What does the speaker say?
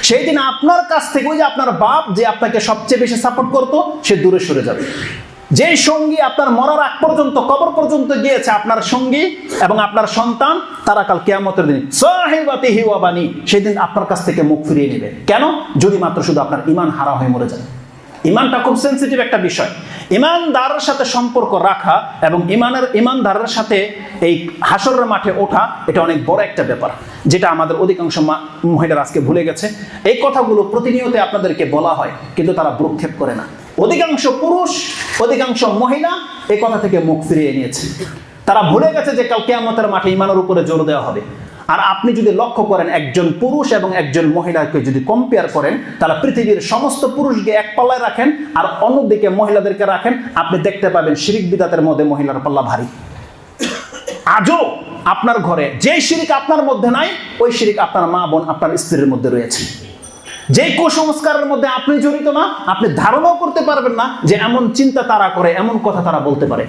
সেই দিন আপনার কাছ থেকে ওই যে আপনার বাপ যে আপনাকে সবচেয়ে বেশি সাপোর্ট করতো সে দূরে সরে যাবে। যে সঙ্গী আপনার মরার আগ পর্যন্ত, কবর পর্যন্ত গিয়েছে, আপনার সঙ্গী এবং আপনার সন্তান, তারা কাল কিয়ামতের দিন সাহিবাতিহি ওয়া বানি, সেই দিন আপনার কাছ থেকে মুখ ফিরিয়ে নেবে। কেন? যদি মাত্র শুধু আপনার ঈমান হারা হয়ে মরে যায়। ঈমানটা খুব সেনসিটিভ একটা বিষয়। ঈমানদারের সাথে সম্পর্ক রাখা এবং ঈমানদারের সাথে এই হাসরের মাঠে ওঠা, এটা অনেক বড় একটা ব্যাপার, যেটা আমাদের অধিকাংশ মহিলারা আজকে ভুলে গেছে। এই কথাগুলো প্রতিনিয়ত আপনাদেরকে বলা হয়, কিন্তু তারা ভ্রুক্ষেপ করে না। অধিকাংশ পুরুষ, অধিকাংশ মহিলা এই কথা থেকে মুখ ফিরিয়ে নিয়েছে। তারা ভুলে গেছে যে কাল কিয়ামতের মাঠে ঈমানের উপরে জোর দেওয়া হবে। আর আপনি যদি লক্ষ্য করেন, একজন পুরুষ এবং একজন মহিলাকে যদি কম্পেয়ার করেন, তাহলে পৃথিবীর সমস্ত পুরুষকে এক পাল্লায় রাখেন আর অন্যদিকে মহিলাদেরকে রাখেন, আপনি দেখতে পাবেন শিরিক বিদাতের মধ্যে মহিলার পাল্লা ভারী। আজও আপনার ঘরে যে শিরিক আপনার মধ্যে নাই, ওই শিরিক আপনার মা বোন, আপনার স্ত্রীর মধ্যে রয়েছে। যে কুসংস্কারের মধ্যে আপনি জড়িত না, আপনি ধারণাও করতে পারবেন না যে এমন চিন্তা তারা করে, এমন কথা তারা বলতে পারে।